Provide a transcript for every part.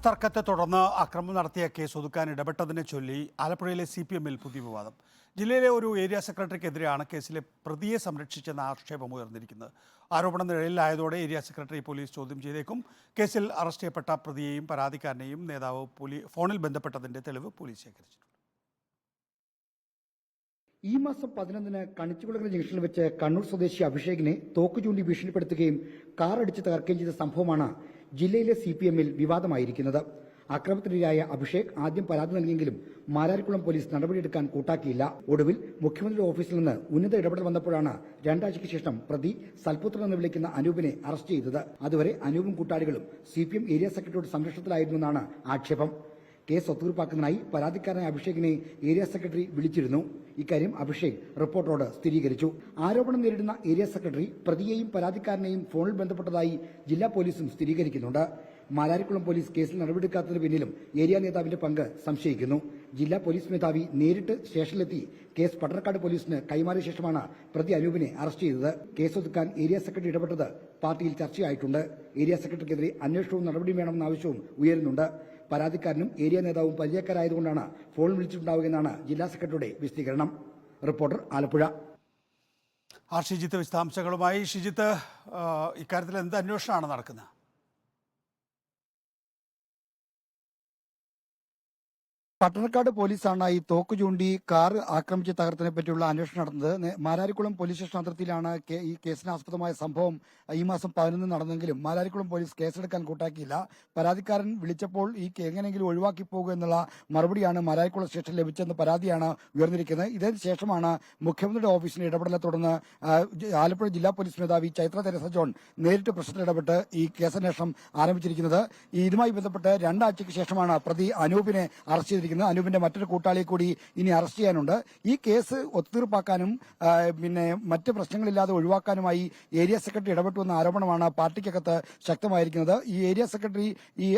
തർക്കത്തെ തുടർന്ന് അക്രമം നടത്തിയ കേസ് ഒതുക്കാൻ ഇടപെട്ടതിനെ ചൊല്ലി ആലപ്പുഴയിലെ CPM-ൽ പുതിയ വിവാദം. ജില്ലയിലെ ഒരു ഏരിയ സെക്രട്ടറിക്കെതിരെയാണ് കേസിലെ പ്രതിയെ സംരക്ഷിച്ചെന്ന ആക്ഷേപം ഉയർന്നിരിക്കുന്നത്. ആരോപണം നിഴലിലായതോടെ ഏരിയ സെക്രട്ടറി പോലീസ് ചോദ്യം ചെയ്തേക്കും. കേസിൽ അറസ്റ്റ് ചെയ്യപ്പെട്ട പ്രതിയെയും പരാതിക്കാരനെയും നേതാവ് ഫോണിൽ ബന്ധപ്പെട്ടതിന്റെ തെളിവ് പോലീസ് ശേഖരിച്ചിട്ടുണ്ട്. ഈ മാസം 11-ന് കണിച്ചുകുളങ്ങര ജംഗ്ഷനിൽ വെച്ച് കണ്ണൂർ സ്വദേശി അഭിഷേകിനെ തോക്ക് ചൂണ്ടി ഭീഷണിപ്പെടുത്തുകയും കാർ അടിച്ച് തകർക്കുകയും ചെയ്ത സംഭവമാണ് ജില്ലയിലെ CPM-ൽ വിവാദമായിരിക്കുന്നത്. അക്രമത്തിനിരയായ അഭിഷേക് ആദ്യം പരാതി നൽകിയെങ്കിലും മാരാരിക്കുളം പോലീസ് നടപടിയെടുക്കാൻ കൂട്ടാക്കിയില്ല. ഒടുവിൽ മുഖ്യമന്ത്രിയുടെ ഓഫീസിൽ നിന്ന് ഉന്നത ഇടപെടൽ വന്നപ്പോഴാണ് രണ്ടാഴ്ചയ്ക്ക് ശേഷം പ്രതി സൽപുത്രൻ എന്ന് വിളിക്കുന്ന അനൂപിനെ അറസ്റ്റ് ചെയ്തത്. അതുവരെ അനൂപും കൂട്ടാളികളും CPM ഏരിയ സെക്രട്ടറിയുടെ സംരക്ഷണത്തിലായിരുന്നുവെന്നാണ് ആക്ഷേപം. കേസ് ഒത്തുതീർപ്പാക്കുന്നതിനായി പരാതിക്കാരനായ അഭിഷേകിനെ ഏരിയ സെക്രട്ടറി വിളിച്ചിരുന്നു. ഇക്കാര്യം അഭിഷേക് റിപ്പോർട്ടറോട് സ്ഥിരീകരിച്ചു. ആരോപണം നേരിടുന്ന ഏരിയ സെക്രട്ടറി പ്രതിയെയും പരാതിക്കാരനെയും ഫോണിൽ ബന്ധപ്പെട്ടതായി ജില്ലാ പോലീസും സ്ഥിരീകരിക്കുന്നുണ്ട്. മാരാരിക്കുളം പോലീസ് കേസിൽ നടപടിയെടുക്കാത്തതിന് പിന്നിലും ഏരിയ നേതാവിന്റെ പങ്ക് സംശയിക്കുന്നു. ജില്ലാ പോലീസ് മേധാവി നേരിട്ട് സ്റ്റേഷനിലെത്തി കേസ് പട്ടണക്കാട് പോലീസിന് കൈമാറിയ ശേഷമാണ് പ്രതി അനൂപിനെ അറസ്റ്റ് ചെയ്തത്. കേസ് ഒതുക്കാൻ ഏരിയ സെക്രട്ടറി ഇടപെട്ടത് പാർട്ടിയിൽ ചർച്ചയായിട്ടുണ്ട്. ഏരിയ സെക്രട്ടറിക്കെതിരെ അന്വേഷണവും നടപടിയും വേണമെന്ന ആവശ്യവും ഉയരുന്നുണ്ട്. പരാതിക്കാരനും ഏരിയ നേതാവും പരിചയക്കാരായതുകൊണ്ടാണ് ഫോൺ വിളിച്ചിട്ടുണ്ടാവുകയെന്നാണ് ജില്ലാ സെക്രട്ടറിയുടെ വിശദീകരണം. റിപ്പോർട്ടർ, ആലപ്പുഴ. ഷിജിത്ത് വിശദാംശങ്ങളുമായി. ഷിജിത്ത്, ഇക്കാര്യത്തിൽ എന്ത് അന്വേഷണമാണ് നടക്കുന്നത്? പട്ടണക്കാട് പോലീസാണ് ഈ തോക്ക് ചൂണ്ടി കാർ ആക്രമിച്ച് തകർത്തതിനെ പറ്റിയുള്ള അന്വേഷണം നടന്നത്. മാരാരിക്കുളം പോലീസ് സ്റ്റേഷൻ അതിർത്തിയിലാണ് ഈ കേസിന് ആസ്പദമായ സംഭവം ഈ മാസം 11 നടന്നെങ്കിലും മാരാരിക്കുളം പോലീസ് കേസെടുക്കാൻ കൂട്ടാക്കിയില്ല. പരാതിക്കാരൻ വിളിച്ചപ്പോൾ ഈ എങ്ങനെയെങ്കിലും ഒഴിവാക്കി പോകുക എന്നുള്ള മറുപടിയാണ് മാരാരിക്കുളം സ്റ്റേഷനിൽ ലഭിച്ചെന്ന പരാതിയാണ് ഉയർന്നിരിക്കുന്നത്. ഇതിന് ശേഷമാണ് മുഖ്യമന്ത്രിയുടെ ഓഫീസിന്റെ ഇടപെടലെ തുടർന്ന് ആലപ്പുഴ ജില്ലാ പോലീസ് മേധാവി ചൈത്ര തെരേസ ജോൺ നേരിട്ട് പ്രശ്നത്തിൽ ഇടപെട്ട് ഈ കേസന്വേഷണം ആരംഭിച്ചിരിക്കുന്നത്. ഇതുമായി ബന്ധപ്പെട്ട് രണ്ടാഴ്ചയ്ക്ക് ശേഷമാണ് പ്രതി അനൂപിനെ അറസ്റ്റ് ചെയ്തിരിക്കുന്നത്. അനൂപിന്റെ മറ്റൊരു കൂട്ടാളിയെ കൂടി ഇനി അറസ്റ്റ് ചെയ്യാനുണ്ട്. ഈ കേസ് ഒത്തുതീർപ്പാക്കാനും മറ്റ് പ്രശ്നങ്ങളില്ലാതെ ഒഴിവാക്കാനുമായി ഏരിയ സെക്രട്ടറി ഇടപെട്ടുവെന്ന ആരോപണമാണ് പാർട്ടിക്കകത്ത് ശക്തമായിരിക്കുന്നത്. ഈ ഏരിയ സെക്രട്ടറി ഈ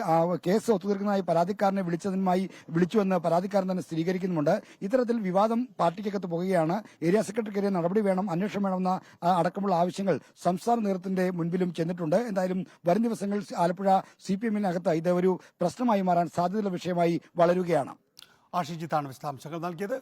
കേസ് ഒത്തുതീർക്കുന്നതായി പരാതിക്കാരനെ വിളിച്ചുവെന്ന് പരാതിക്കാരൻ തന്നെ സ്ഥിരീകരിക്കുന്നുമുണ്ട്. ഇത്തരത്തിൽ വിവാദം പാർട്ടിക്കകത്ത് പോകുകയാണ്. ഏരിയ സെക്രട്ടറിക്കെതിരെ നടപടി വേണം, അന്വേഷണം വേണമെന്ന അടക്കമുള്ള ആവശ്യങ്ങൾ സംസ്ഥാന നേതൃത്വത്തിന്റെ മുൻപിലും ചെന്നിട്ടുണ്ട്. എന്തായാലും വരും ദിവസങ്ങൾ ആലപ്പുഴ CPM-നകത്ത് ഇത് ഒരു പ്രശ്നമായി മാറാൻ സാധ്യതയുള്ള വിഷയമായി വളരുകയാണ്. ഷിജിത്താണ് വിശദാംശങ്ങൾ നൽകിയത്.